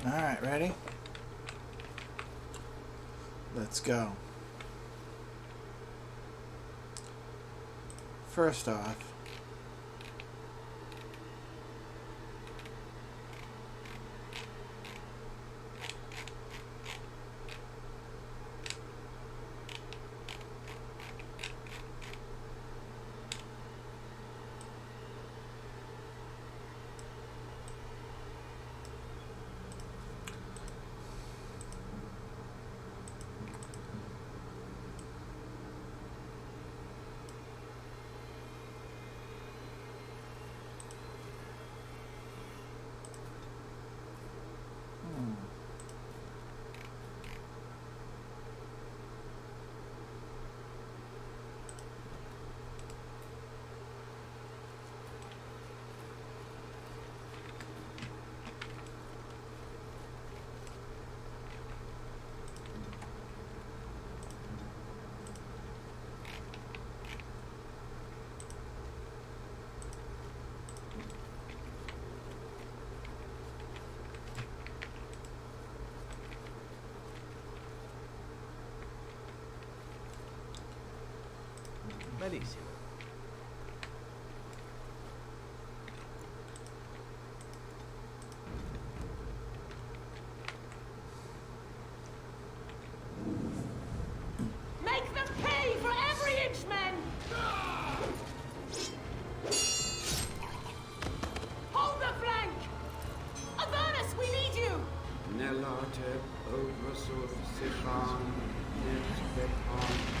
Alright, ready? Let's go. First off, Benissimo. Make them pay for every inch, men! Hold the flank! Avernus, we need you! Nelate, Obrasov, Sifan, Netbepan.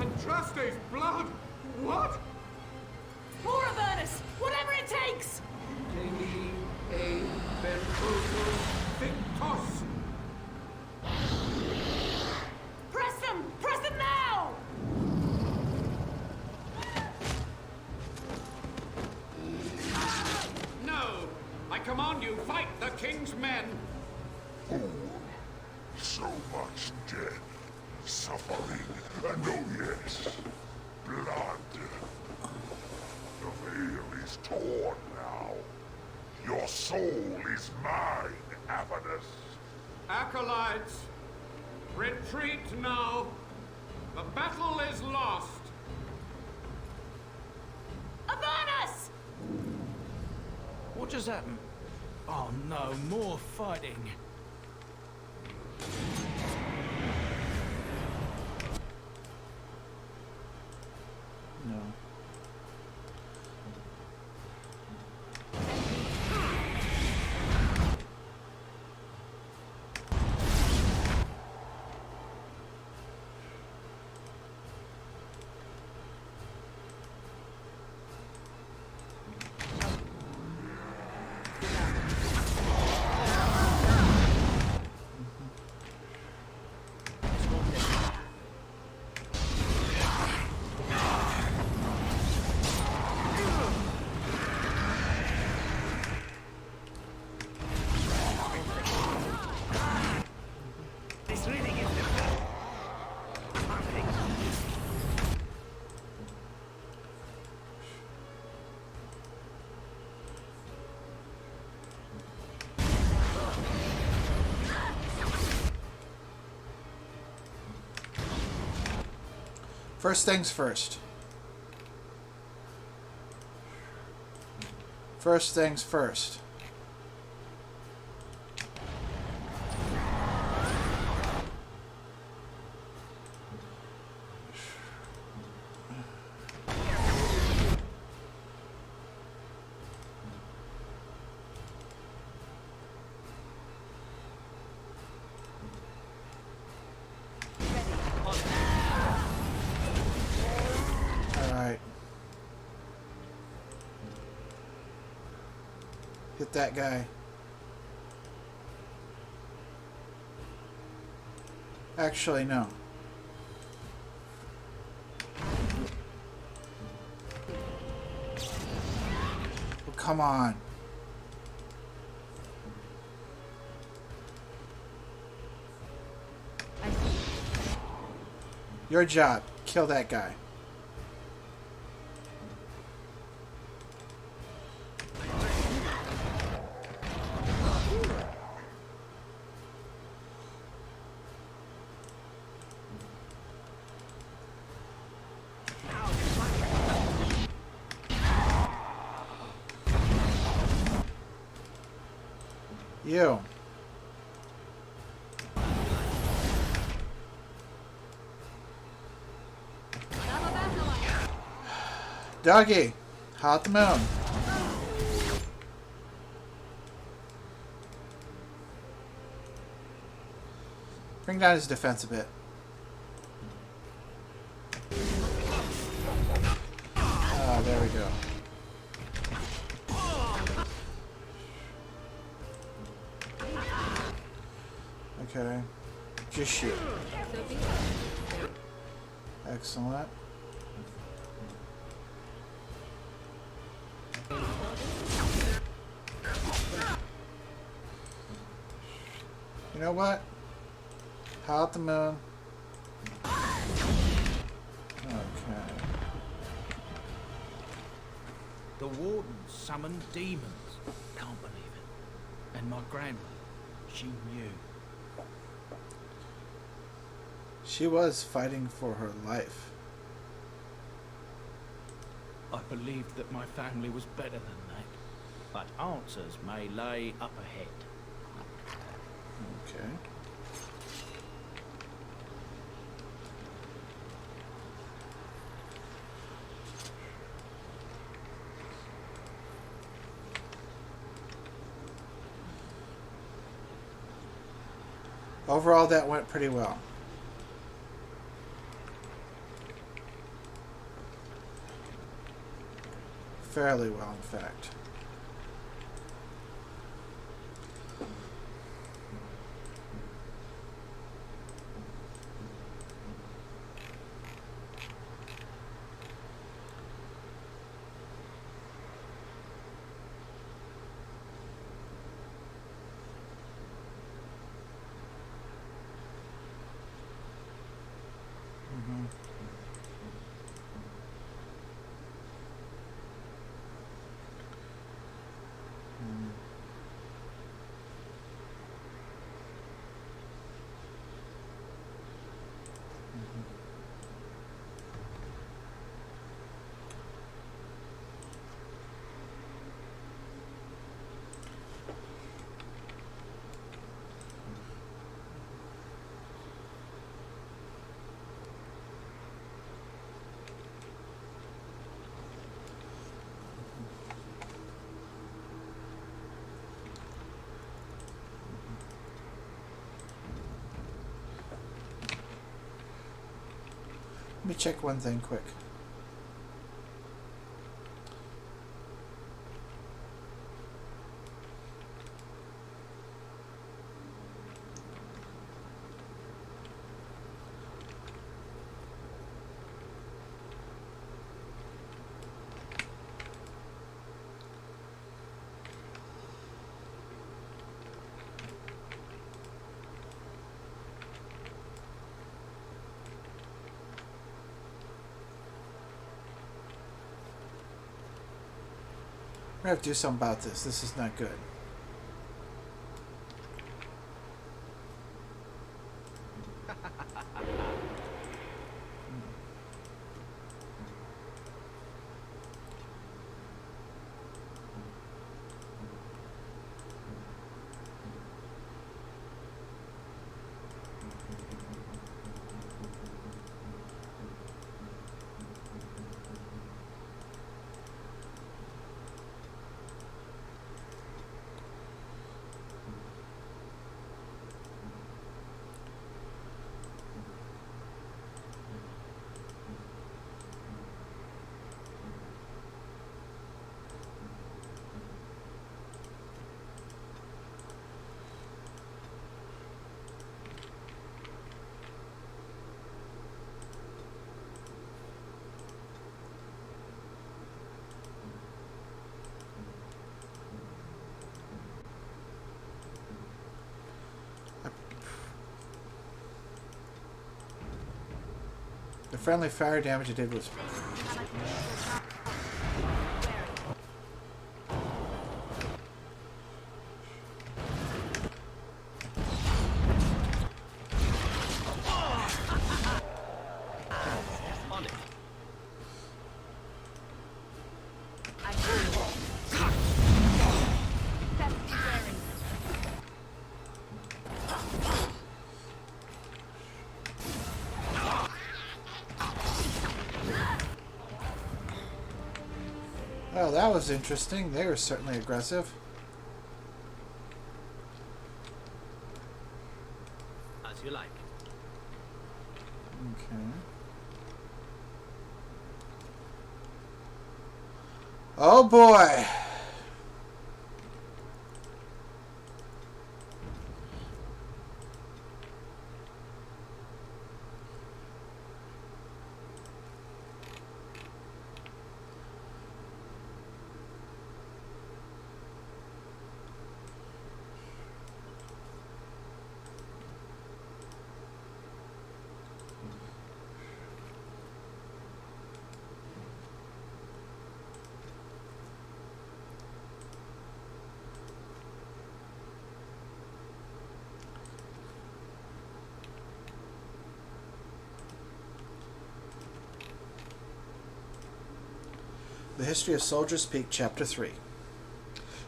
Andraste's blood! What? More Avernus! Whatever it takes! Deni, E, Benfotos, Victos! Press them! Press them now! No! I command you, fight the king's men! So much dead, suffering, and oh yes, blood. The veil is torn now. Your soul is mine, Avernus. Acolytes, retreat now. The battle is lost. Avernus! What just happened? Oh no, more fighting. no. This really gives them First things first. First things first. Alright. Hit that guy. Actually, no. Oh, come on. Your job. Kill that guy. You. Doggy. Hot the moon. Bring down his defense a bit. Ah, there we go. Okay. Just shoot. Excellent. You know what? Out the moon. Okay. The Wardens summoned demons. Can't believe it. And my grandma, she knew. She was fighting for her life. I believed that my family was better than that. But answers may lay up ahead. Okay. Overall, that went pretty well. Fairly well, in fact. Let me check one thing quick. We have to do something about this. This is not good. The friendly fire damage it did was... Well, that was interesting. They were certainly aggressive. As you like. Okay. Oh boy! The History of Soldiers Peak, Chapter 3.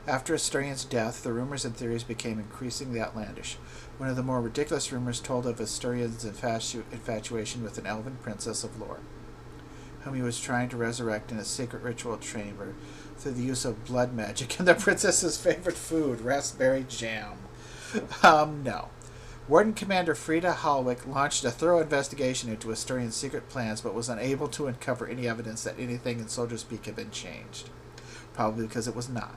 After Asturion's death, the rumors and theories became increasingly outlandish. One of the more ridiculous rumors told of Asturion's infatuation with an elven princess of lore, whom he was trying to resurrect in a secret ritual chamber through the use of blood magic and the princess's favorite food, raspberry jam. No. Warden Commander Frida Hallwick launched a thorough investigation into Asturion's secret plans, but was unable to uncover any evidence that anything in Soldier's Peak had been changed. Probably because it was not.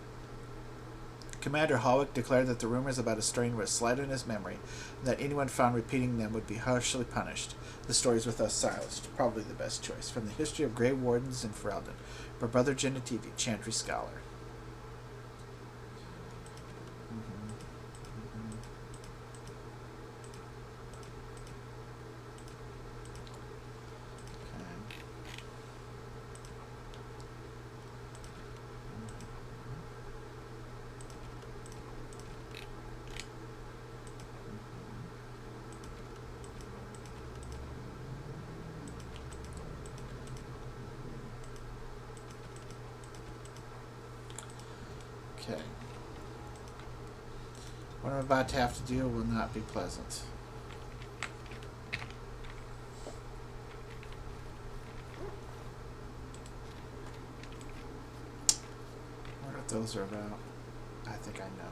Commander Hallwick declared that the rumors about Asturion were a slight on his memory, and that anyone found repeating them would be harshly punished. The stories were thus silenced. Probably the best choice. From the History of Grey Wardens in Ferelden, by Brother Genetivi, Chantry Scholar. Okay. What I'm about to have to do will not be pleasant. I wonder what those are about. I think I know.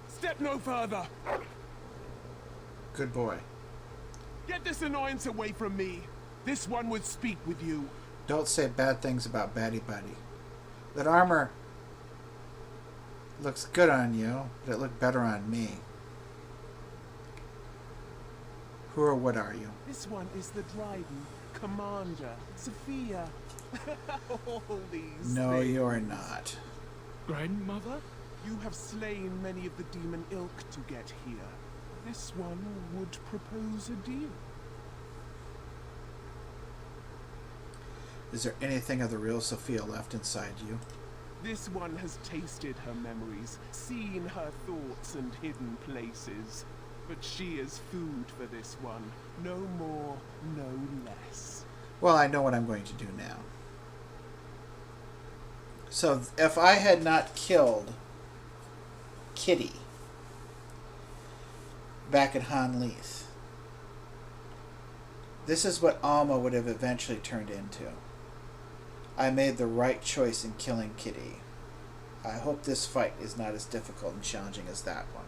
Step no further! Good boy. Get this annoyance away from me! This one would speak with you. Don't say bad things about Batty Buddy. That armor looks good on you, but it looked better on me. Who or what are you? This one is the Dryden, Commander, Sophia. All these No, things. you're not. Grandmother? You have slain many of the demon ilk to get here. This one would propose a deal. Is there anything of the real Sophia left inside you? This one has tasted her memories, seen her thoughts and hidden places. But she is food for this one. No more, no less. Well, I know what I'm going to do now. So, if I had not killed Kitty back at Han Leith, this is what Alma would have eventually turned into. I made the right choice in killing Kitty. I hope this fight is not as difficult and challenging as that one,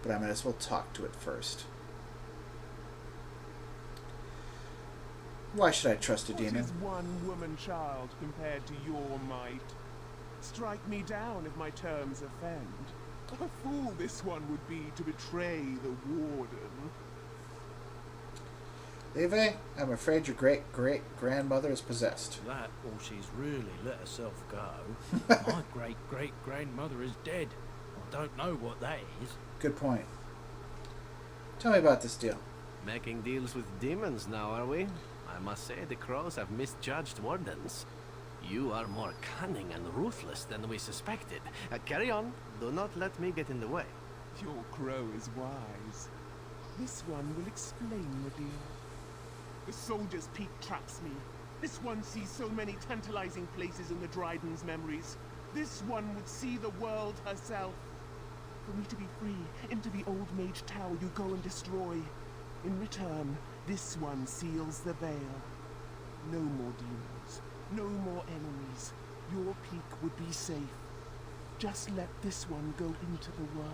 but I might as well talk to it first. Why should I trust a demon? What is one woman child compared to your might? Strike me down if my terms offend. A fool this one would be to betray the Warden. Levi, I'm afraid your great-great-grandmother is possessed. That, or she's really let herself go. My great-great-grandmother is dead. I don't know what that is. Good point. Tell me about this deal. Making deals with demons now, are we? I must say the crows have misjudged Wardens. You are more cunning and ruthless than we suspected. Carry on. Do not let me get in the way. Your crow is wise. This one will explain the deal. The Soldier's Peak traps me. This one sees so many tantalizing places in the Dryden's memories. This one would see the world herself. For me to be free, into the Old Mage Tower you go and destroy. In return, this one seals the veil. No more demons, no more enemies. Your peak would be safe. Just let this one go into the world.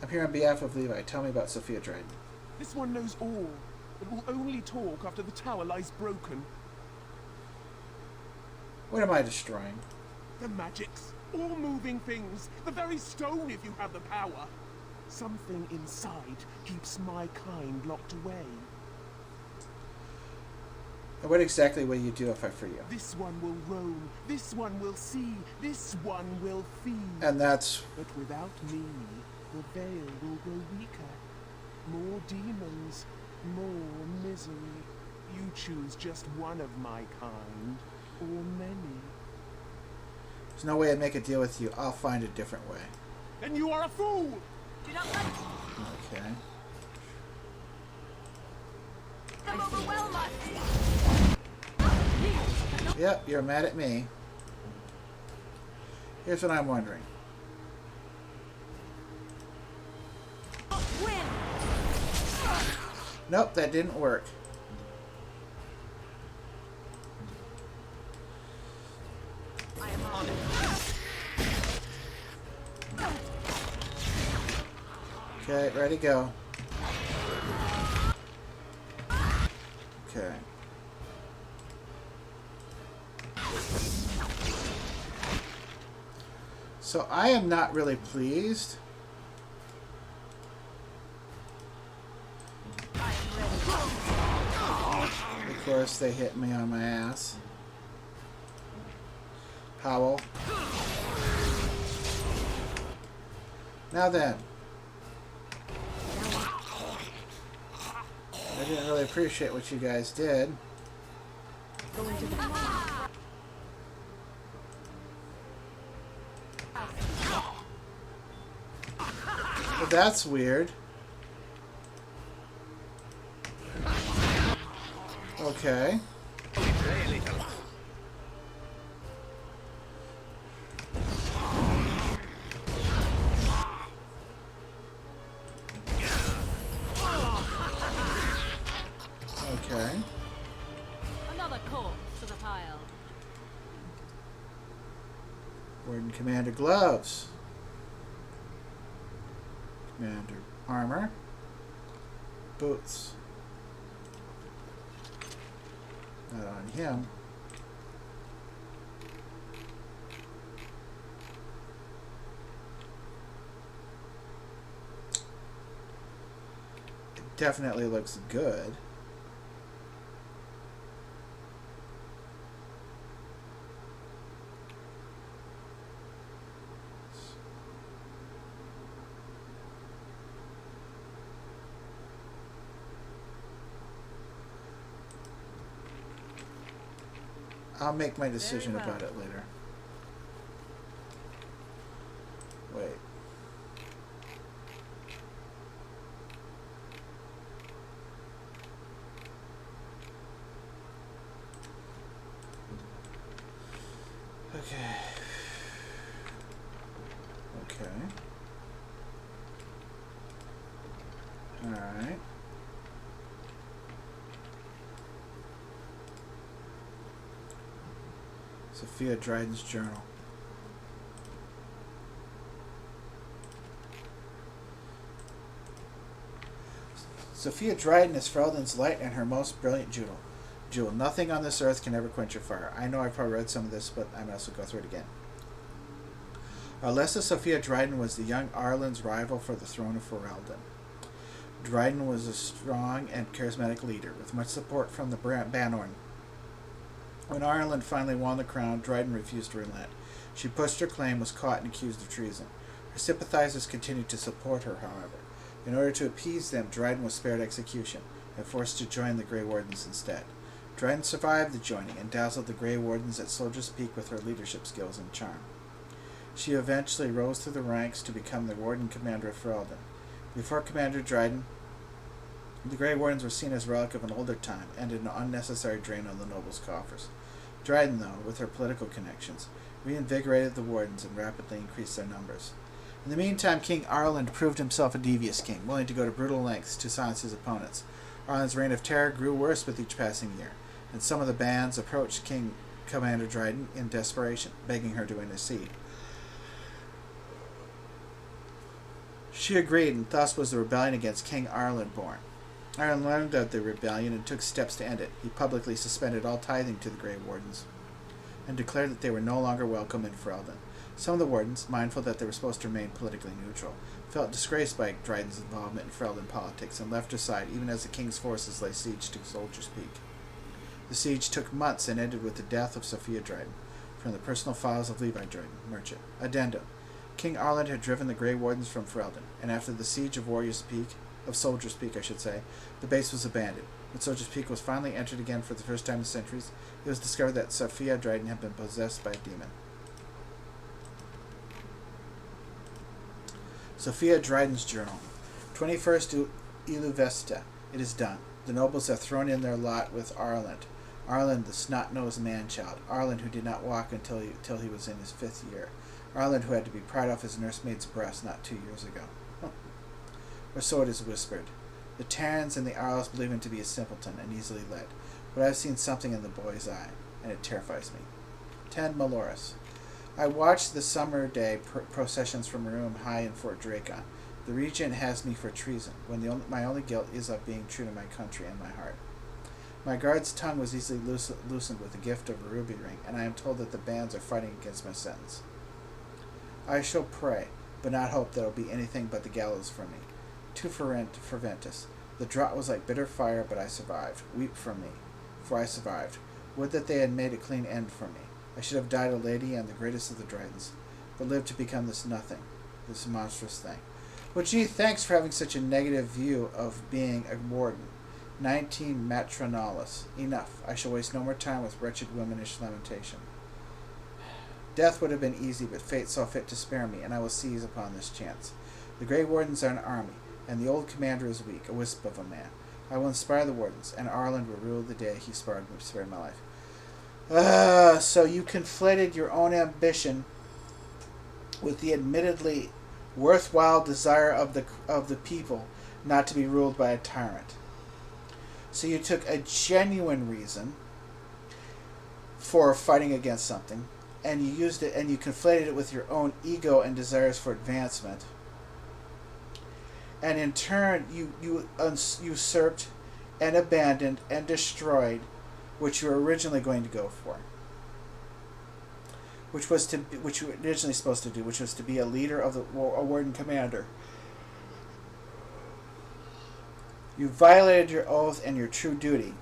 I'm here on behalf of Levi. Tell me about Sophia Dryden. This one knows all, but will only talk after the tower lies broken. What am I destroying? The magics, all moving things, the very stone if you have the power. Something inside keeps my kind locked away. And what exactly will you do if I free you? This one will roam, this one will see, this one will feed. And that's... But without me, the veil will grow weaker. More demons, more misery. You choose just one of my kind, or many. There's no way I'd make a deal with you. I'll find a different way. Then you are a fool! Do not let Okay. them overwhelm us! Yep, you're mad at me. Here's what I'm wondering. Win! Nope, that didn't work. I am on it. Okay, ready, go. Okay. So I am not really pleased. Of course, they hit me on my ass. Howl. Now then. I didn't really appreciate what you guys did. But that's weird. Okay. Okay. Another corpse to the pile. Warden Commander gloves. Commander armor. Boots. Not on him. It definitely looks good. I'll make my decision about it later. Wait. Okay. Okay. All right. Sophia Dryden's journal. Sophia Dryden is Ferelden's light and her most brilliant jewel. Nothing on this earth can ever quench her fire. I know I've probably read some of this, but I'm also go through it again. Alessa Sophia Dryden was the young Arlen's rival for the throne of Ferelden. Dryden was a strong and charismatic leader, with much support from the Banorn. When Ireland finally won the crown, Dryden refused to relent. She pushed her claim, was caught, and accused of treason. Her sympathizers continued to support her, however. In order to appease them, Dryden was spared execution and forced to join the Grey Wardens instead. Dryden survived the joining and dazzled the Grey Wardens at Soldier's Peak with her leadership skills and charm. She eventually rose through the ranks to become the Warden Commander of Ferelden. Before Commander Dryden, the Grey Wardens were seen as a relic of an older time and an unnecessary drain on the nobles' coffers. Dryden, though, with her political connections, reinvigorated the Wardens and rapidly increased their numbers. In the meantime, King Arland proved himself a devious king, willing to go to brutal lengths to silence his opponents. Arland's reign of terror grew worse with each passing year, and some of the bands approached King Commander Dryden in desperation, begging her to intercede. She agreed, and thus was the rebellion against King Arland born. Arland learned of the rebellion and took steps to end it. He publicly suspended all tithing to the Grey Wardens and declared that they were no longer welcome in Ferelden. Some of the Wardens, mindful that they were supposed to remain politically neutral, felt disgraced by Dryden's involvement in Ferelden politics and left her side even as the king's forces lay siege to Soldier's Peak. The siege took months and ended with the death of Sophia Dryden. From the personal files of Levi Dryden, merchant. Addendum. King Arland had driven the Grey Wardens from Ferelden, and after the siege of Soldier's Peak, the base was abandoned. When Soldier's Peak was finally entered again for the first time in centuries, it was discovered that Sophia Dryden had been possessed by a demon. Sophia Dryden's journal. 21st Iluvesta. It is done. The nobles have thrown in their lot with Arland. Arland, the snot-nosed man-child. Arland, who did not walk until he was in his 5th year. Arland, who had to be pried off his nursemaid's breast not 2 years ago. Or so it is whispered. The Terrans and the Arls believe him to be a simpleton and easily led, but I have seen something in the boy's eye, and it terrifies me. 10 Maloris. I watched the summer day processions from a room high in Fort Dracon. The regent has me for treason, when my only guilt is of being true to my country and my heart. My guard's tongue was easily loosened with the gift of a ruby ring, and I am told that the bands are fighting against my sentence. I shall pray, but not hope that it will be anything but the gallows for me. Tu ferventus. The draught was like bitter fire, but I survived. Weep for me, for I survived. Would that they had made a clean end for me. I should have died a lady and the greatest of the Drydens, but lived to become this nothing, this monstrous thing. Well, gee, thanks for having such a negative view of being a warden. 19 Matronalis. Enough. I shall waste no more time with wretched womanish lamentation. Death would have been easy, but fate saw fit to spare me, and I will seize upon this chance. The Grey Wardens are an army, and the old commander is weak, a wisp of a man. I will inspire the Wardens, and Arland will rule the day he spared my life. So you conflated your own ambition with the admittedly worthwhile desire of the people not to be ruled by a tyrant. So you took a genuine reason for fighting against something, and you used it, and you conflated it with your own ego and desires for advancement. And in turn, you usurped and abandoned and destroyed what you were originally going to go for, which you were originally supposed to do, which was to be a leader of a warden commander. You violated your oath and your true duty,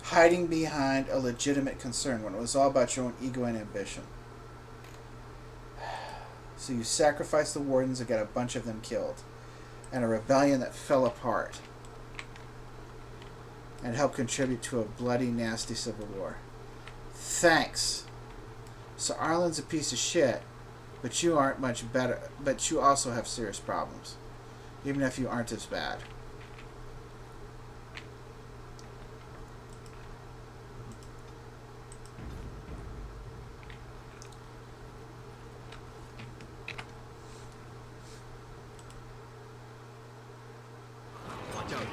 hiding behind a legitimate concern when it was all about your own ego and ambition. So you sacrificed the Wardens and got a bunch of them killed, and a rebellion that fell apart, and helped contribute to a bloody, nasty civil war. Thanks. So Arland's a piece of shit, but you aren't much better. But you also have serious problems, even if you aren't as bad. Watch out.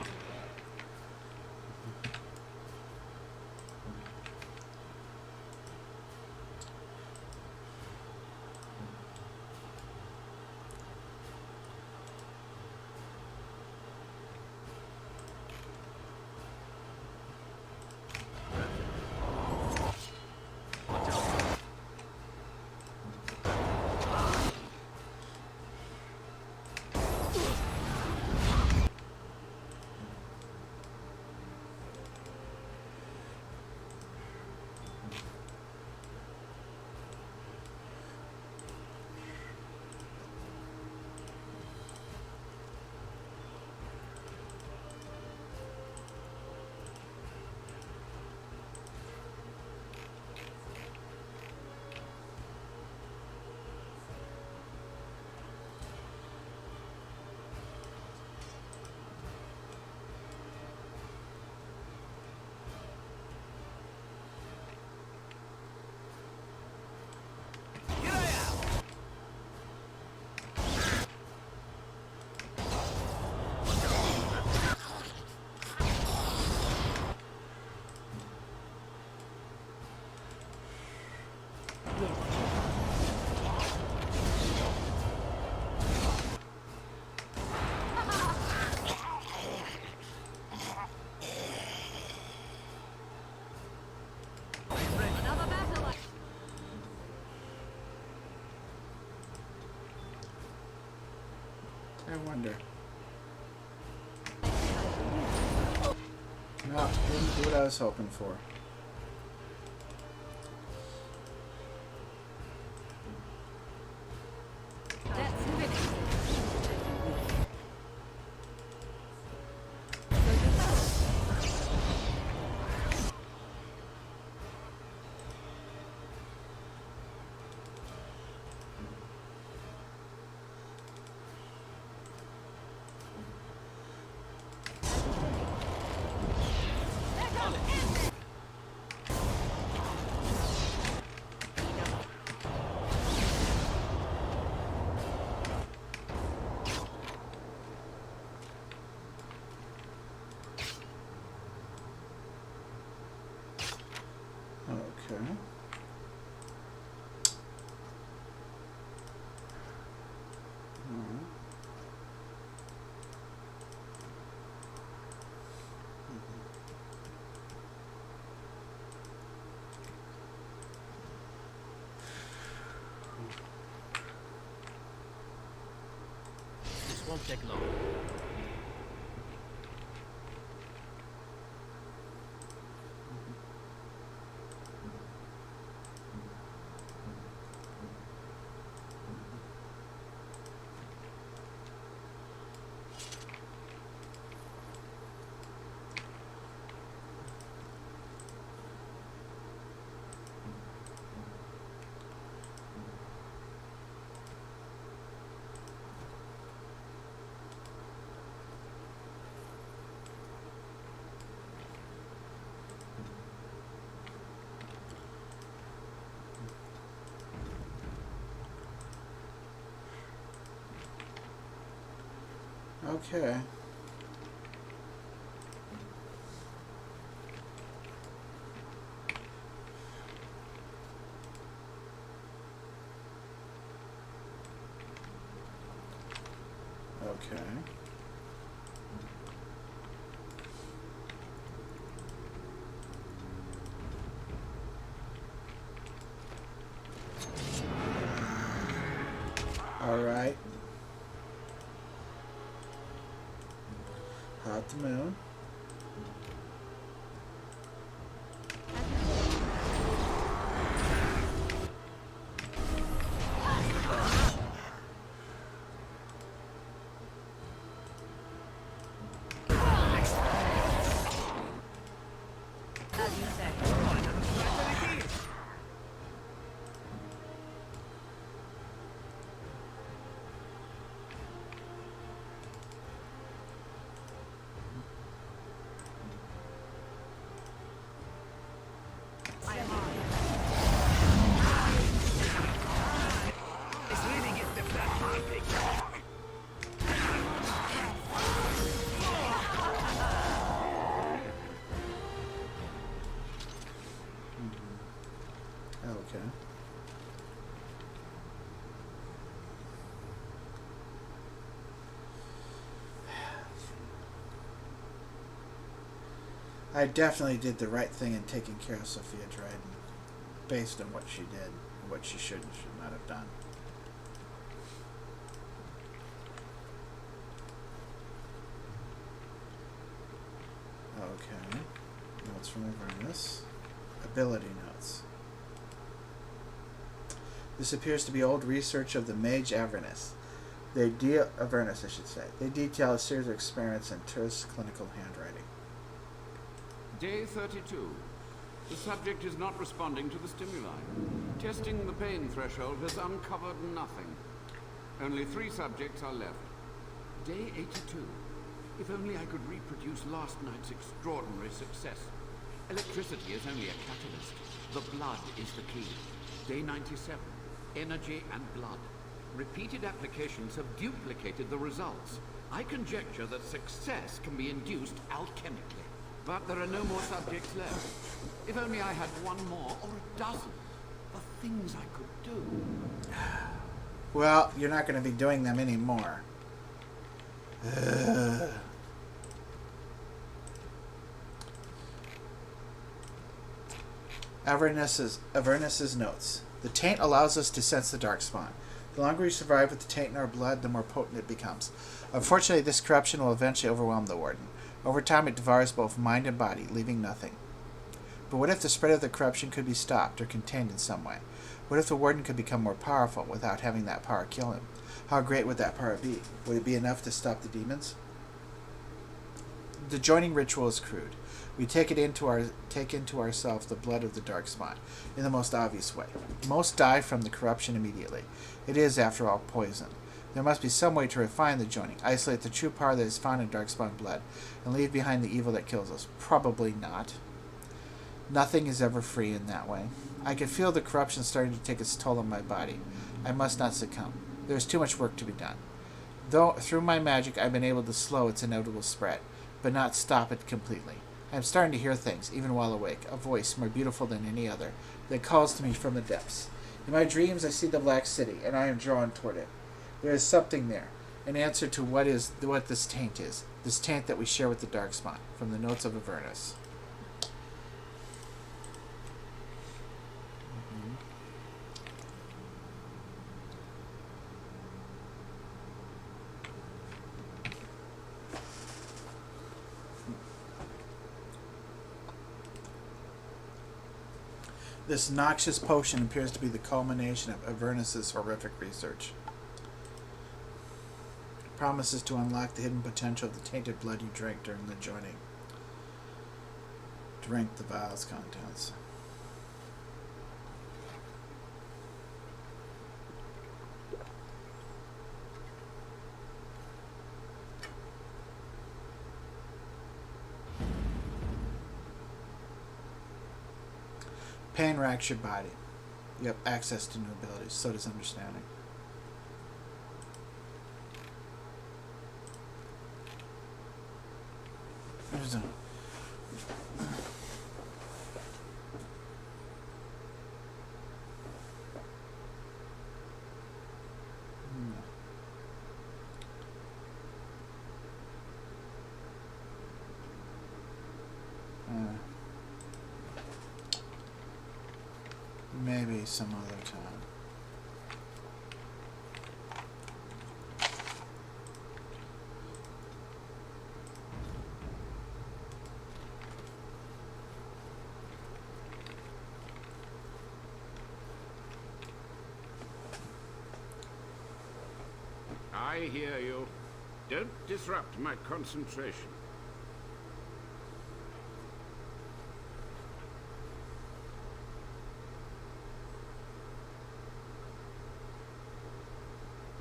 I wonder. No, didn't do what I was hoping for. That's finished. Okay. This won't take long. Okay. Okay. All right. Hot the moon. As you say. Okay. I definitely did the right thing in taking care of Sophia Dryden, based on what she did, and what she should and should not have done. Okay. Notes from Avernus. Ability notes. This appears to be old research of the mage Avernus. Avernus, I should say. They detail a series of experiments in terse clinical handwriting. Day 32. The subject is not responding to the stimuli. Testing the pain threshold has uncovered nothing. Only 3 subjects are left. Day 82. If only I could reproduce last night's extraordinary success. Electricity is only a catalyst. The blood is the key. Day 97. Energy and blood. Repeated applications have duplicated the results. I conjecture that success can be induced alchemically. But there are no more subjects left. If only I had one more, or a dozen. The things I could do. Well, you're not going to be doing them anymore. Avernus's notes. The taint allows us to sense the darkspawn. The longer we survive with the taint in our blood, the more potent it becomes. Unfortunately, this corruption will eventually overwhelm the Warden. Over time, it devours both mind and body, leaving nothing. But what if the spread of the corruption could be stopped or contained in some way? What if the Warden could become more powerful without having that power kill him? How great would that power be? Would it be enough to stop the demons? The joining ritual is crude. We take into ourselves the blood of the Darkspawn in the most obvious way. Most die from the corruption immediately. It is, after all, poison. There must be some way to refine the joining, isolate the true power that is found in Darkspawn blood, and leave behind the evil that kills us. Probably not. Nothing is ever free in that way. I can feel the corruption starting to take its toll on my body. I must not succumb. There is too much work to be done. Though through my magic I've been able to slow its inevitable spread, but not stop it completely. I am starting to hear things, even while awake, a voice more beautiful than any other, that calls to me from the depths. In my dreams I see the Black City, and I am drawn toward it. There is something there, an answer to what this taint is, this taint that we share with the Darkspawn, from the notes of Avernus. This noxious potion appears to be the culmination of Avernus' horrific research. It promises to unlock the hidden potential of the tainted blood you drank during the joining. Drink the vial's contents. Pain racks your body. You have access to new abilities, so does understanding. There's a... Maybe some other time. I hear you. Don't disrupt my concentration.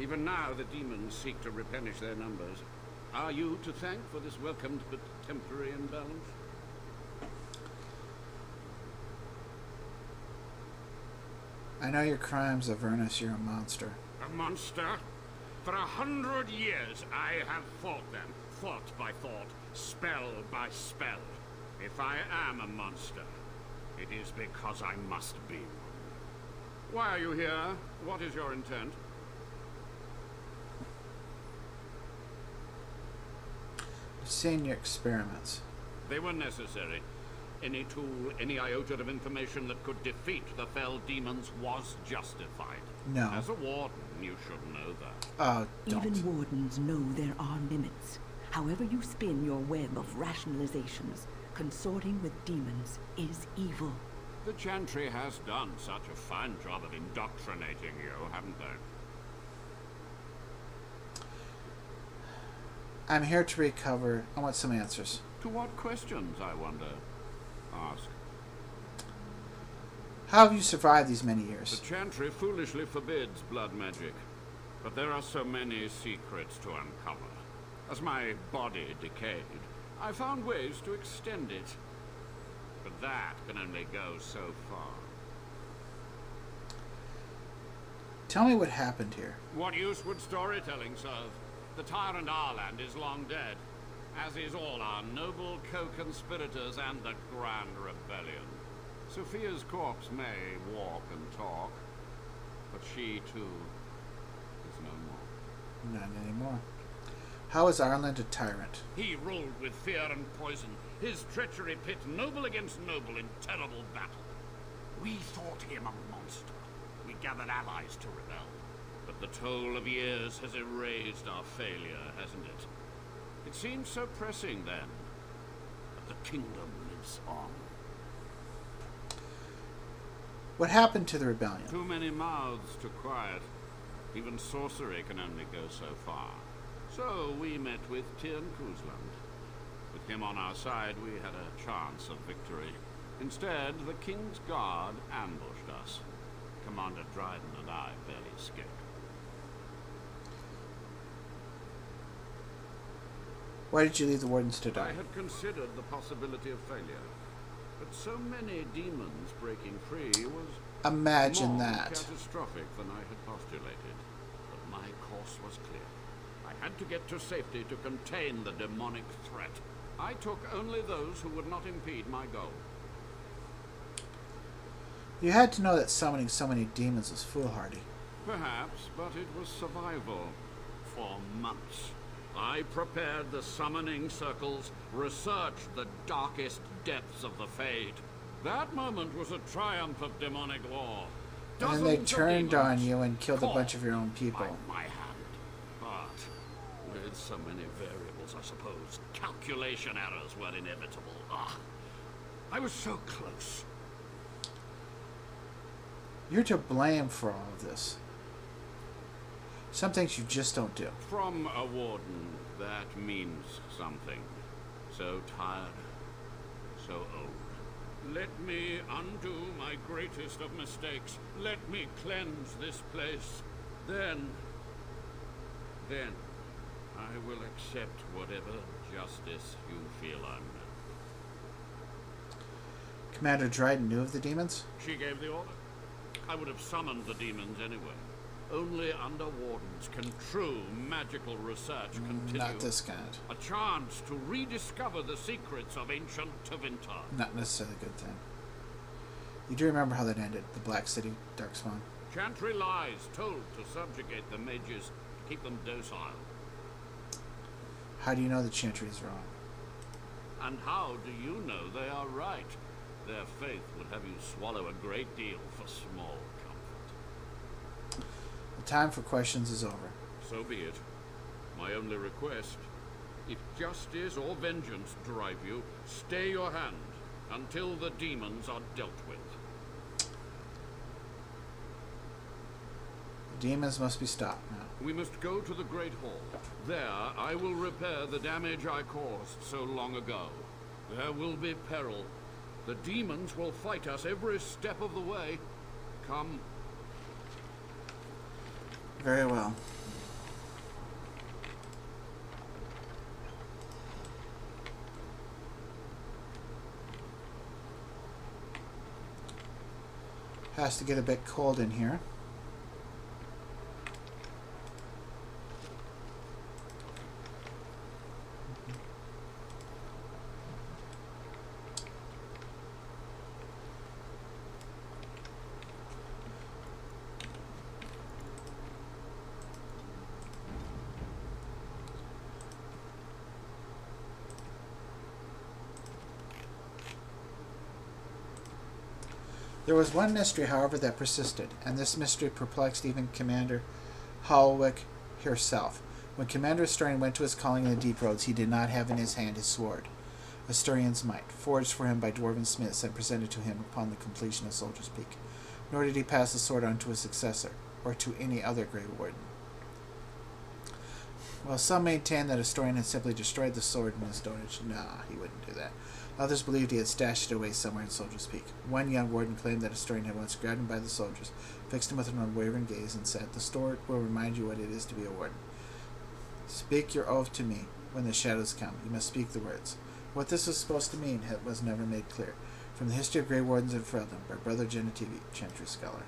Even now, the demons seek to replenish their numbers. Are you to thank for this welcomed but temporary imbalance? I know your crimes, Avernus. You're a monster. A monster? For 100 years, I have fought them. Thought by thought, spell by spell. If I am a monster, it is because I must be one. Why are you here? What is your intent? I've seen your experiments. They were necessary. Any tool, any iota of information that could defeat the fell demons was justified. No. As a warden, you should know that. Oh, don't. Even wardens know there are limits. However you spin your web of rationalizations, consorting with demons is evil. The Chantry has done such a fine job of indoctrinating you, haven't they? I'm here to recover. I want some answers. To what questions, I wonder? Ask. How have you survived these many years? The Chantry foolishly forbids blood magic, but there are so many secrets to uncover. As my body decayed, I found ways to extend it. But that can only go so far. Tell me what happened here. What use would storytelling serve? The tyrant Arland is long dead, as is all our noble co-conspirators and the Grand Rebellion. Sophia's corpse may walk and talk, but she, too, is no more. Not anymore. How is Arland a tyrant? He ruled with fear and poison, his treachery pit noble against noble in terrible battle. We thought him a monster. We gathered allies to rebel. But the toll of years has erased our failure, hasn't it? It seemed so pressing then. But the kingdom lives on. What happened to the rebellion? Too many mouths to quiet. Even sorcery can only go so far. So we met with Tirn Kuzland. With him on our side, we had a chance of victory. Instead, the King's Guard ambushed us. Commander Dryden and I barely escaped. Why did you leave the Wardens to die? I had considered the possibility of failure. But so many demons breaking free was Imagine more that. catastrophic than I had postulated. But my course was clear. I had to get to safety to contain the demonic threat. I took only those who would not impede my goal. You had to know that summoning so many demons was foolhardy. Perhaps, but it was survival. For months. I prepared the summoning circles, researched the darkest depths of the Fade. That moment was a triumph of demonic law. And then they Dozens of turned demons on you and killed a caught bunch of your own people. by my hand. But with so many variables, I suppose, calculation errors were inevitable. I was so close. You're to blame for all of this. Some things you just don't do. From a warden, that means something. So tired, so old. Let me undo my greatest of mistakes. Let me cleanse this place. Then I will accept whatever justice you feel I'm due. Commander Dryden knew of the demons? She gave the order. I would have summoned the demons anyway. Only under Wardens can true magical research continue. Not this kind. A chance to rediscover the secrets of ancient Tevinter. Not necessarily a good thing. You do remember how that ended, the Black City, Darkspawn. Chantry lies told to subjugate the mages, to keep them docile. How do you know the Chantry is wrong? And how do you know they are right? Their faith would have you swallow a great deal for small comfort. The time for questions is over. So be it. My only request, if justice or vengeance drive you, stay your hand until the demons are dealt with. The demons must be stopped now. We must go to the Great Hall. There I will repair the damage I caused so long ago. There will be peril. The demons will fight us every step of the way. Come. Very well. Has to get a bit cold in here. There was one mystery, however, that persisted, and this mystery perplexed even Commander Halwick herself. When Commander Asturian went to his calling in the deep roads, he did not have in his hand his sword, Asturian's might, forged for him by dwarven smiths and presented to him upon the completion of Soldier's Peak. Nor did he pass the sword on to his successor, or to any other Grey Warden. While some maintained that Asturian had simply destroyed the sword in his dotage, nah, he wouldn't do that. Others believed he had stashed it away somewhere in Soldier's Peak. One young warden claimed that Asturian had once grabbed him by the shoulders, fixed him with an unwavering gaze, and said, "The sword will remind you what it is to be a warden. Speak your oath to me when the shadows come. You must speak the words." What this was supposed to mean was never made clear. From the History of Grey Wardens in Freldom, by Brother Genetivi, Chantry Scholar.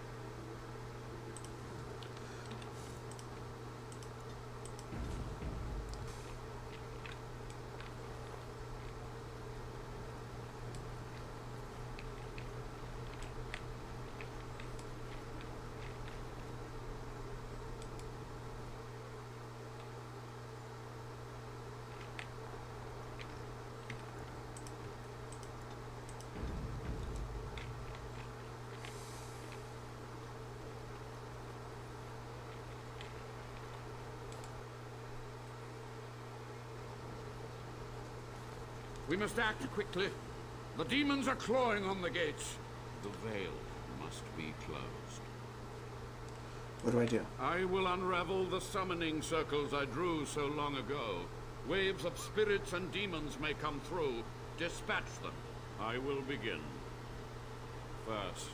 We must act quickly. The demons are clawing on the gates. The veil must be closed. What do I do? I will unravel the summoning circles I drew so long ago. Waves of spirits and demons may come through. Dispatch them. I will begin. First,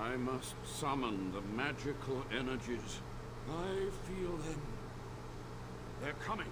I must summon the magical energies. I feel them. They're coming.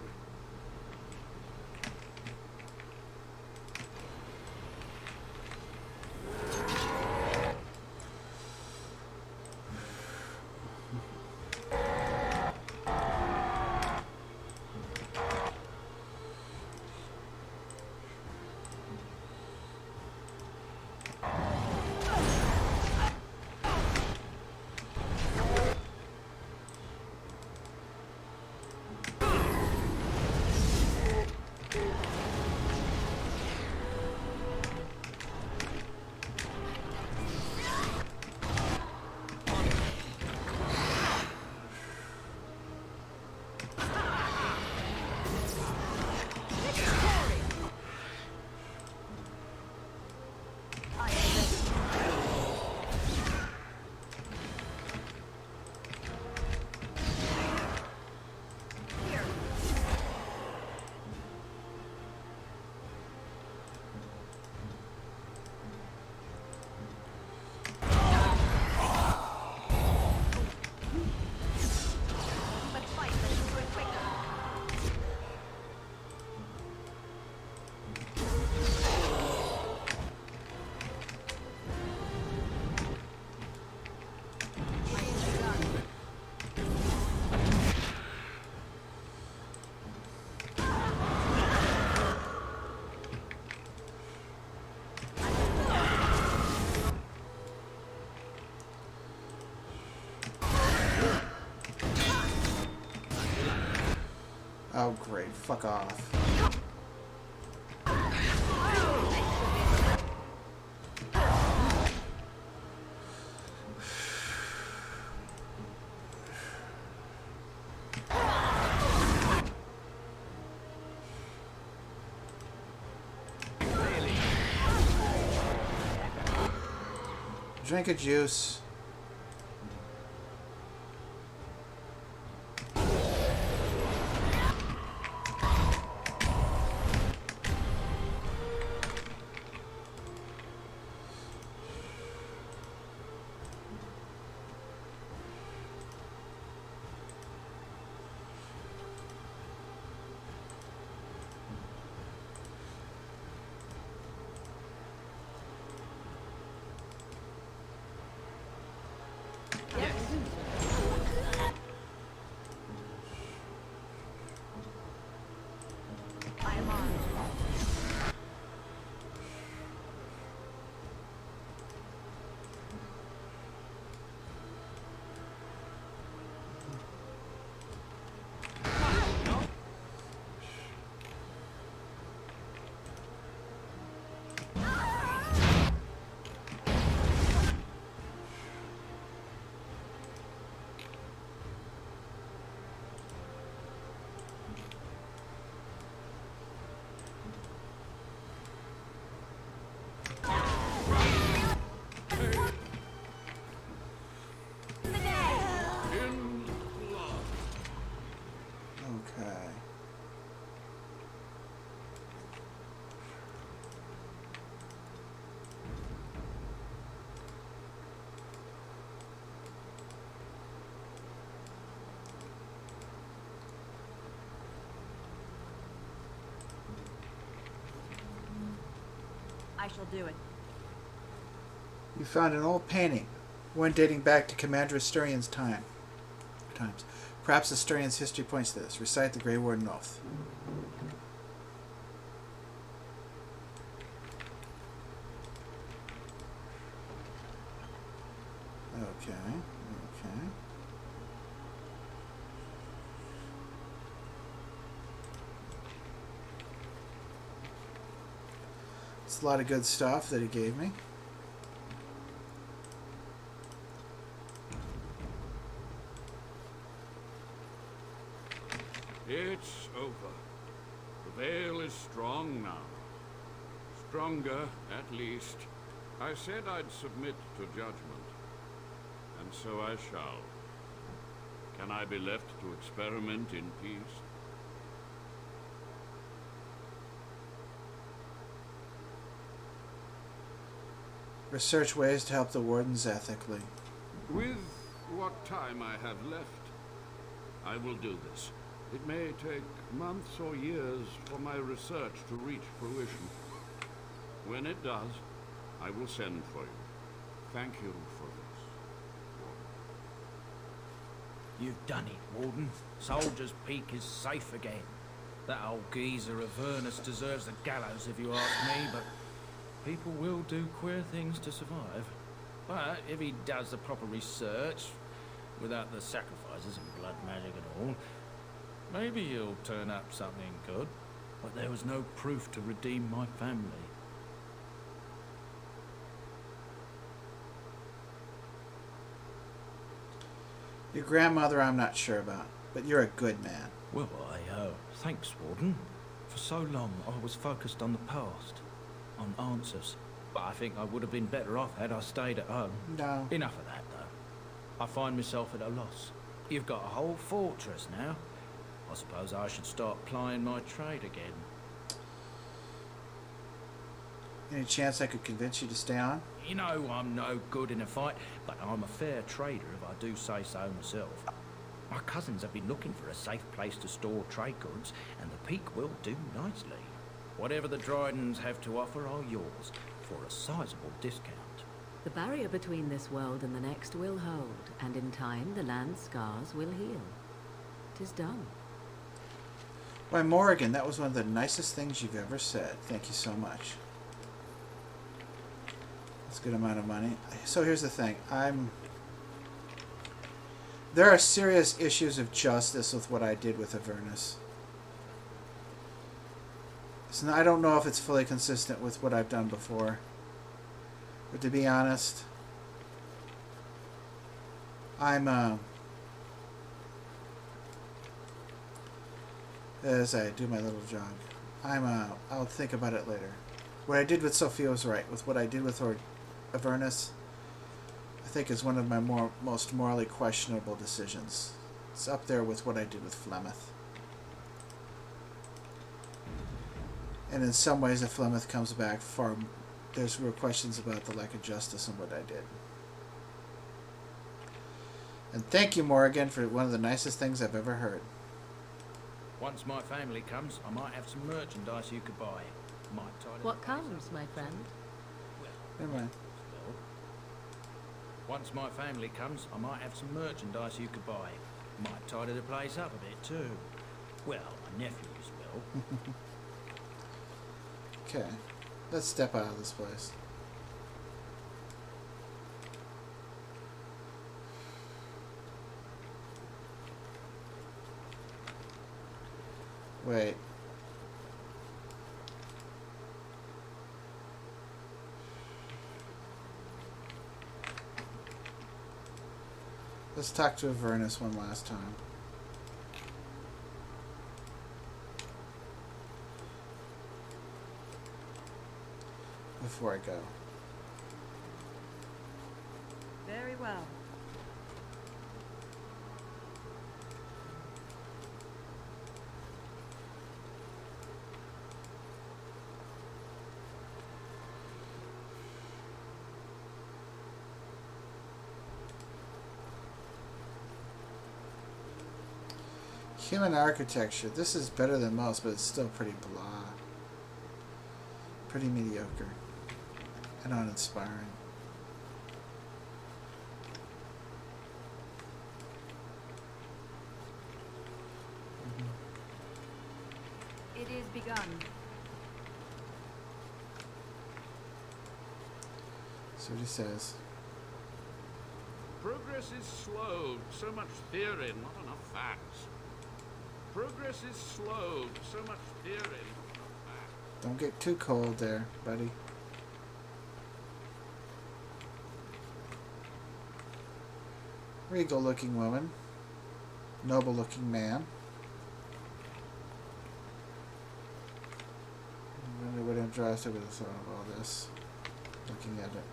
Oh, great. Fuck off. Drink a juice. Okay. I shall do it. You found an old painting, one dating back to Commander Asturian's times. Perhaps Asturian's history points to this. Recite the Grey Warden Oath. Okay. Okay. It's a lot of good stuff that he gave me. It's over. The veil is strong now. Stronger, at least. I said I'd submit to judgment. And so I shall. Can I be left to experiment in peace? Research ways to help the Wardens ethically. With what time I have left, I will do this. It may take months or years for my research to reach fruition. When it does, I will send for you. Thank you for this, Warden. You've done it, Warden. Soldier's Peak is safe again. That old geezer Avernus deserves the gallows if you ask me, but people will do queer things to survive. But if he does the proper research, without the sacrifices and blood magic and all, maybe he'll turn up something good. But there was no proof to redeem my family. Your grandmother I'm not sure about, but you're a good man. Well, thanks, Warden. For so long, I was focused on the past, on answers. But I think I would have been better off had I stayed at home. No. Enough of that, though. I find myself at a loss. You've got a whole fortress now. I suppose I should start plying my trade again. Any chance I could convince you to stay on? You know I'm no good in a fight, but I'm a fair trader if I do say so myself. My cousins have been looking for a safe place to store trade goods, and the Peak will do nicely. Whatever the Drydens have to offer are yours, for a sizable discount. The barrier between this world and the next will hold, and in time the land's scars will heal. 'Tis done. Why, Morrigan, that was one of the nicest things you've ever said. Thank you so much. That's a good amount of money. So here's the thing. There are serious issues of justice with what I did with Avernus. So I don't know if it's fully consistent with what I've done before. But to be honest, as I do my little jog, I'll think about it later. What I did with Sophia was right. With what I did with Avernus, I think is one of my most morally questionable decisions. It's up there with what I did with Flemeth. And in some ways, if Flemeth comes back, there's real questions about the lack of justice in what I did. And thank you, Morrigan, for one of the nicest things I've ever heard. Once my family comes, I might have some merchandise you could buy. What comes, my friend? Never mind. Once my family comes, I might have some merchandise you could buy. Might tidy the place up a bit too. Well, my nephews will. Okay, let's step out of this place. Wait. Let's talk to Avernus one last time. Before I go. Very well. Human architecture. This is better than most, but it's still pretty blah. Pretty mediocre. And uninspiring. It is begun. So what he says. Progress is slow. So much theory, not enough facts. Progress is slow. So much theory, not enough facts. Don't get too cold there, buddy. Regal looking woman. Noble looking man. I wouldn't have drafted with the thought of all this. Looking at it.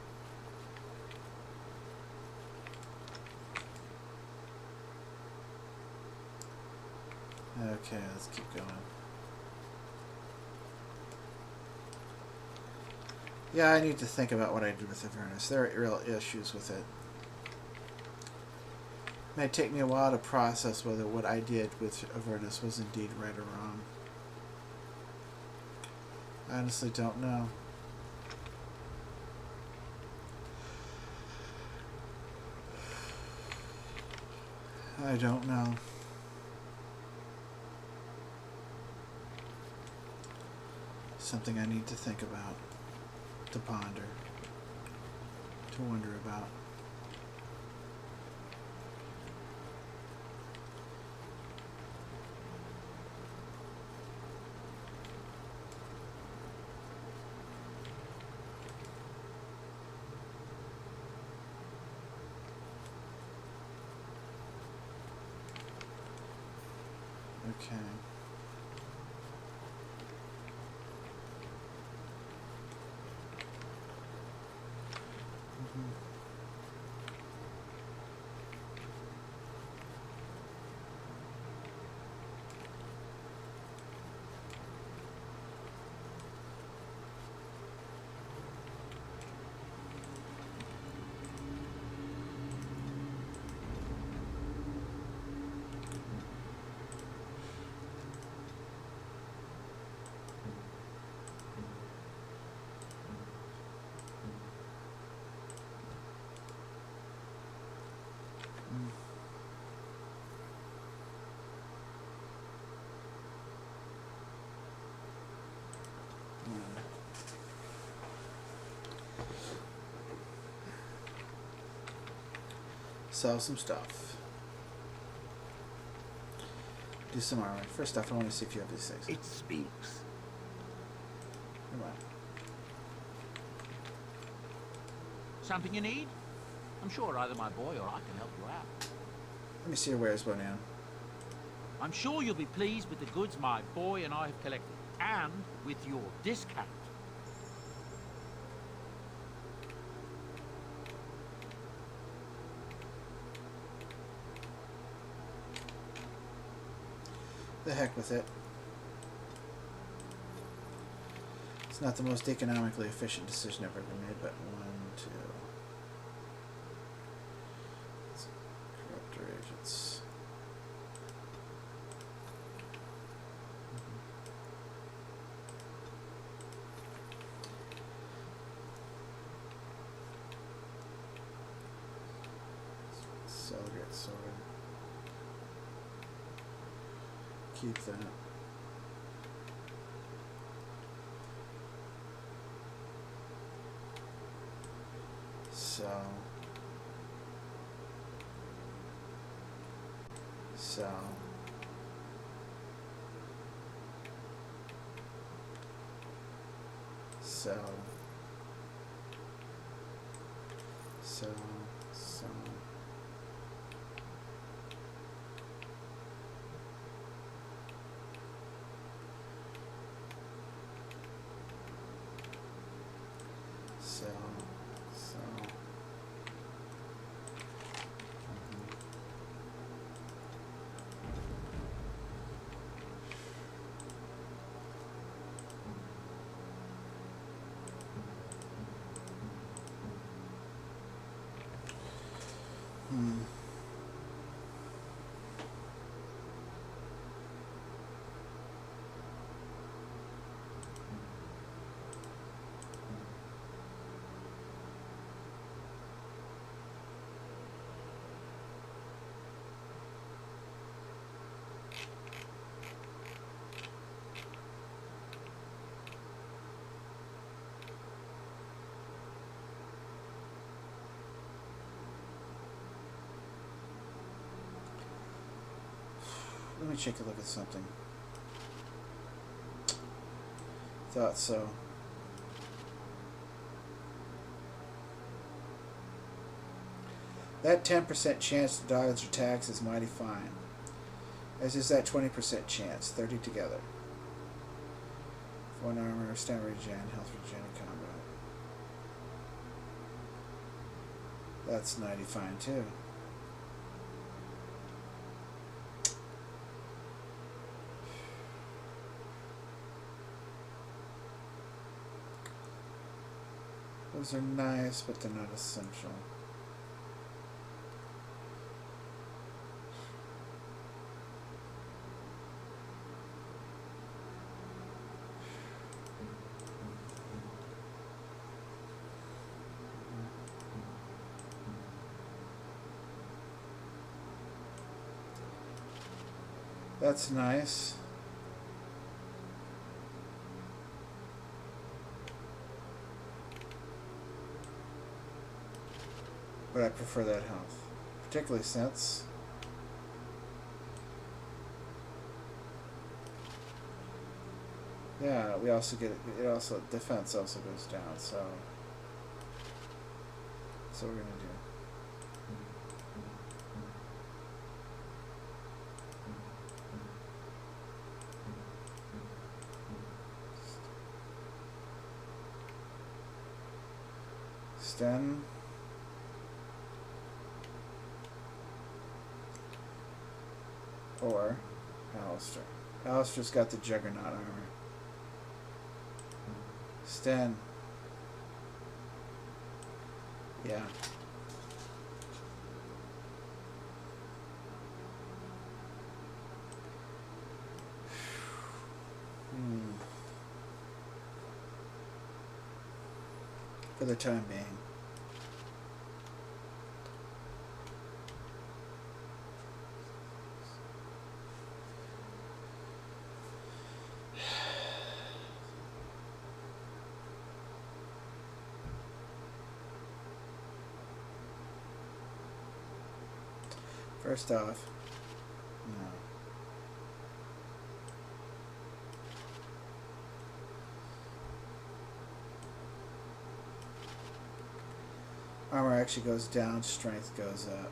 Okay, let's keep going. Yeah, I need to think about what I did with Avernus. There are real issues with it. It may take me a while to process whether what I did with Avernus was indeed right or wrong. I honestly don't know. I don't know. Something I need to think about, to ponder, to wonder about. Okay. Sell some stuff. Do some armor. First off, I want to see if you have these things. It speaks. Come on. Something you need? I'm sure either my boy or I can help you out. Let me see your wares, Bonan. I'm sure you'll be pleased with the goods my boy and I have collected, and with your discount. The heck with it. It's not the most economically efficient decision I've ever made, but 1, 2. Let's corrupt our agents. Sell, get sorted. Keep that. Sell. Sell. Sell. Sell. Sell. Let me take a look at something. Thought so. That 10% chance to dodge your tax is mighty fine. As is that 20% chance, 30 together. 1 armor, stamina regen, health regen in combat. That's 90 fine too. Those are nice, but they're not essential. That's nice. But I prefer that health. Particularly since yeah, we also get it also defense also goes down, so that's what we're gonna do. Sten. Or Alistair. Alistair's got the Juggernaut armor. Sten. Yeah. For the time being. First off, no. Armor actually goes down, strength goes up.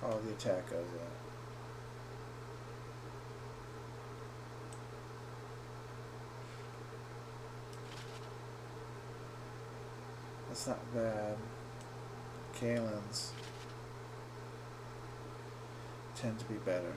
All the attack goes up. That's not bad. Kalen's tend to be better.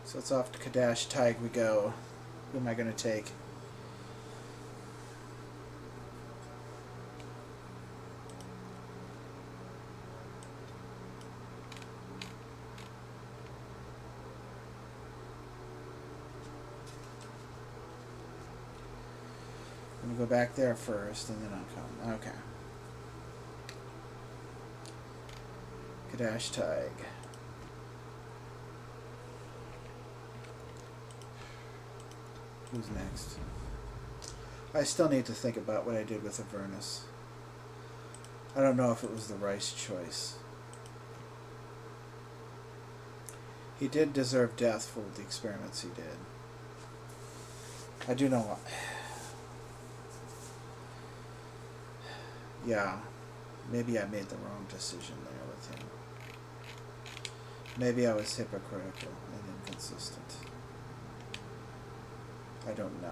So it's off to Kadash Tig we go. Who am I going to take? I'm going to go back there first and then I'll come. Okay. Kadash Tig. Who's next? I still need to think about what I did with Avernus. I don't know if it was the right choice. He did deserve death for the experiments he did. I do know what. Yeah, maybe I made the wrong decision there with him. Maybe I was hypocritical and inconsistent. I don't know.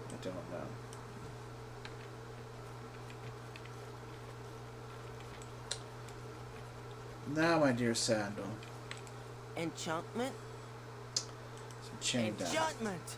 I don't know. Now, my dear Sandal. Enchantment? Some chain down. Enchantment!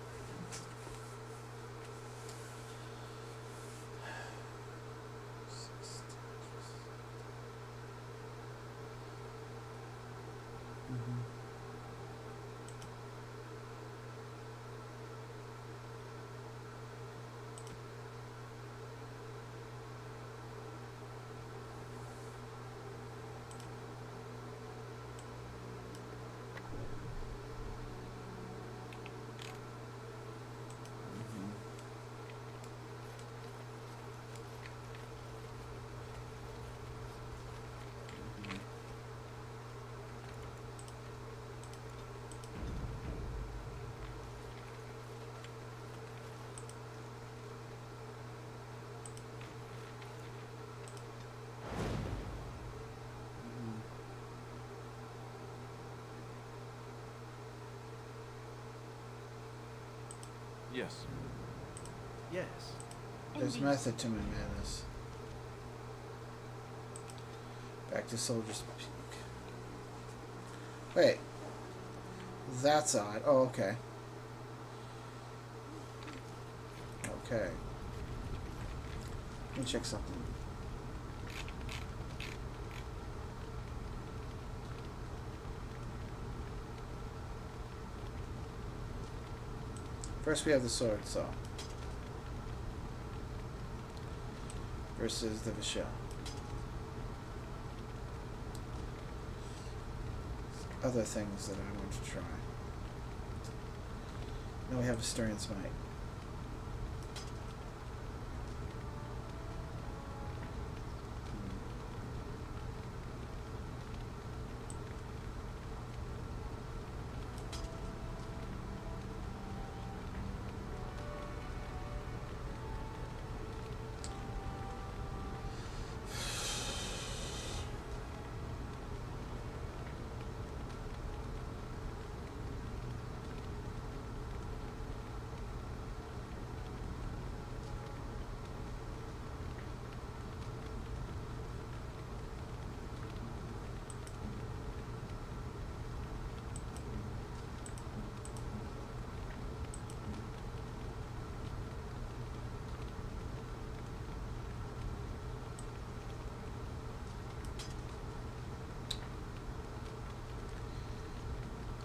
Yes. Yes. There's method to my madness. Back to Soldier's Peak. Wait. That's odd. Oh, okay. Okay. Let me check something. First we have the sword saw versus the Vishal. Other things that I want to try. Now we have Asterian's Might.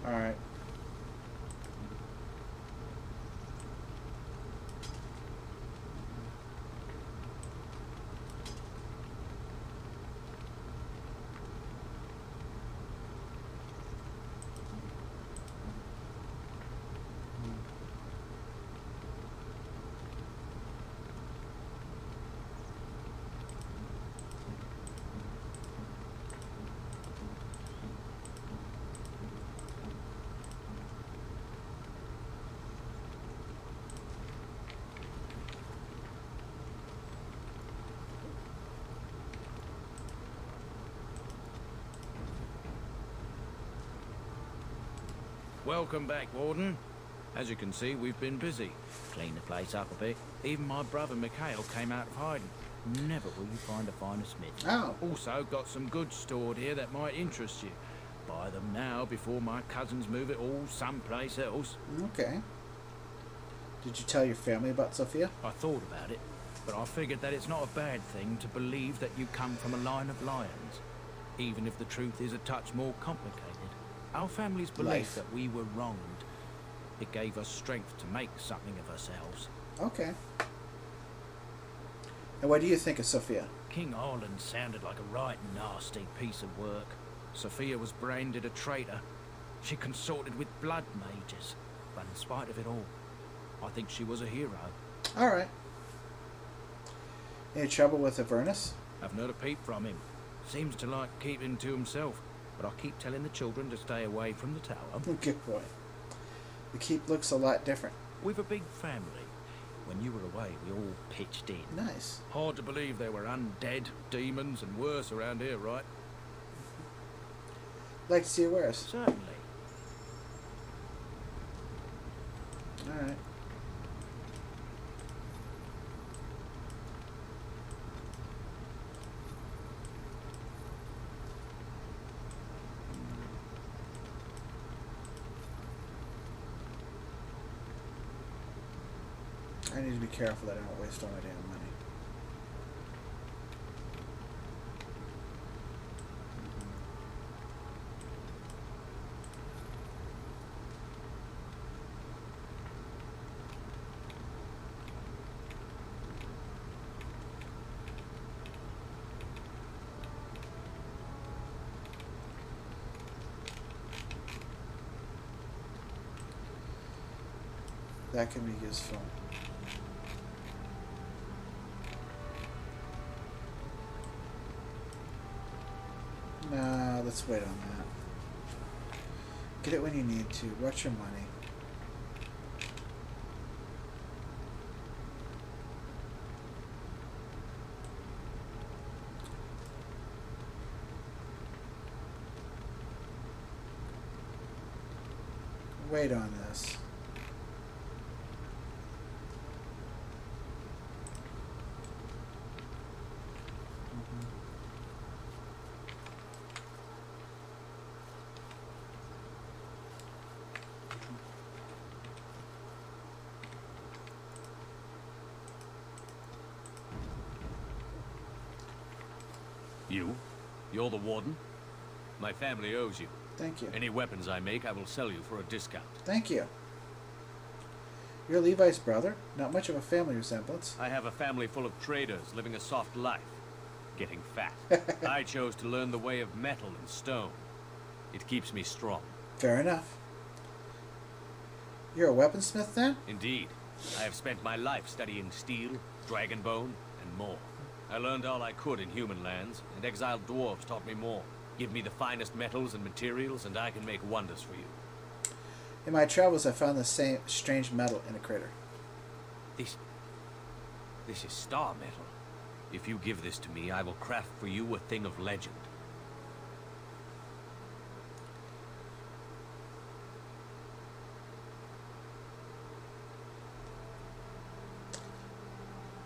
Alright. Welcome back, Warden. As you can see, we've been busy. Cleaned the place up a bit. Even my brother Mikhail came out of hiding. Never will you find a finer smith. Oh. Also got some goods stored here that might interest you. Buy them now before my cousins move it all someplace else. Okay. Did you tell your family about Sophia? I thought about it, but I figured that it's not a bad thing to believe that you come from a line of lions, even if the truth is a touch more complicated. Our family's belief that we were wronged. It gave us strength to make something of ourselves. Okay. And what do you think of Sophia? King Arlen sounded like a right nasty piece of work. Sophia was branded a traitor. She consorted with blood mages. But in spite of it all, I think she was a hero. Alright. Any trouble with Avernus? I've not a peep from him. Seems to like keeping to himself. But I keep telling the children to stay away from the tower. Good boy. The keep looks a lot different. We've a big family. When you were away, we all pitched in. Nice. Hard to believe there were undead, demons, and worse around here, right? Like to see it worse. Certainly. Alright. I need to be careful that I don't waste all my damn money. That can be useful. Nah, let's wait on that. Get it when you need to. Watch your money. Wait on this. You? You're the Warden? My family owes you. Thank you. Any weapons I make, I will sell you for a discount. Thank you. You're Levi's brother? Not much of a family resemblance. I have a family full of traders living a soft life. Getting fat. I chose to learn the way of metal and stone. It keeps me strong. Fair enough. You're a weaponsmith then? Indeed. I have spent my life studying steel, dragonbone, and more. I learned all I could in human lands, and exiled dwarves taught me more. Give me the finest metals and materials, and I can make wonders for you. In my travels, I found the same strange metal in a crater. This is star metal. If you give this to me, I will craft for you a thing of legend.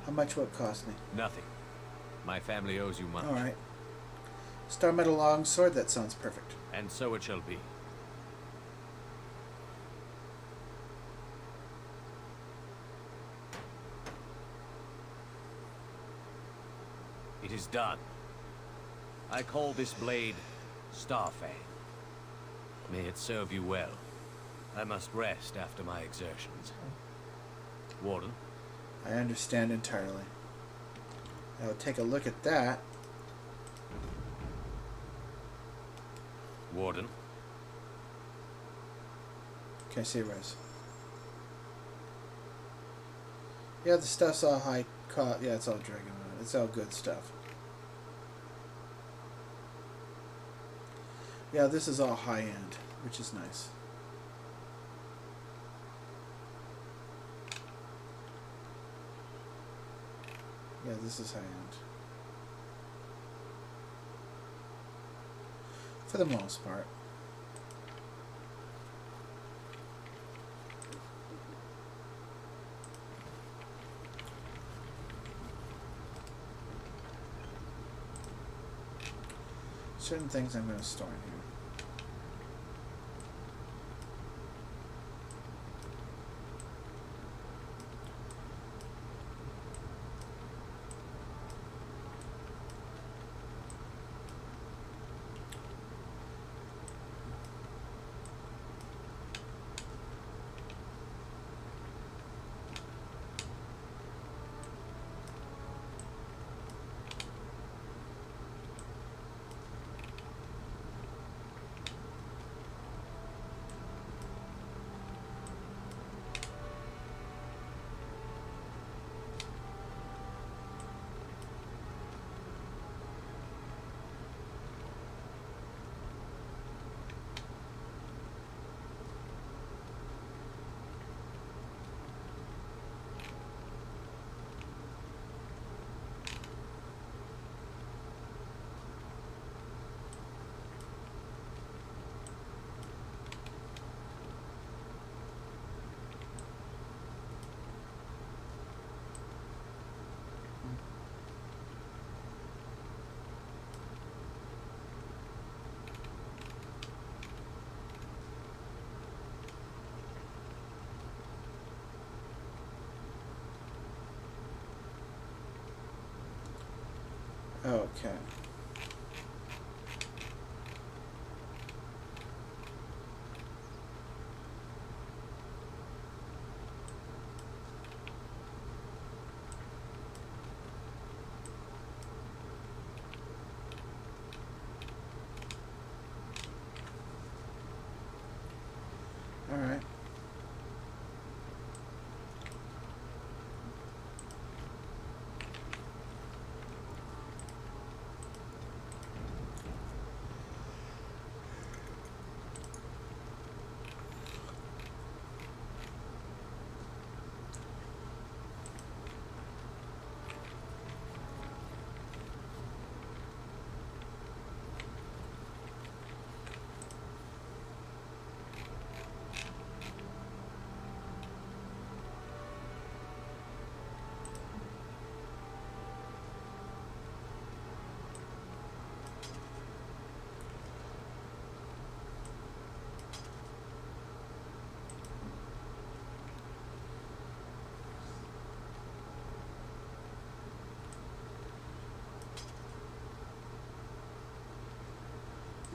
How much will it cost me? Nothing. My family owes you much. All right. Star metal long sword, that sounds perfect. And so it shall be. It is done. I call this blade Starfang. May it serve you well. I must rest after my exertions. Warden? I understand entirely. I'll take a look at that. Warden? Can I see res? Yeah, the stuff's all high cost. Yeah, it's all dragon. It's all good stuff. Yeah, this is all high end, which is nice. Yeah, this is high end. For the most part. Certain things I'm going to store in here. Okay. All right.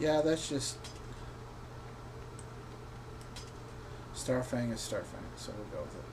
Yeah, that's just... Starfang is Starfang, so we'll go with it.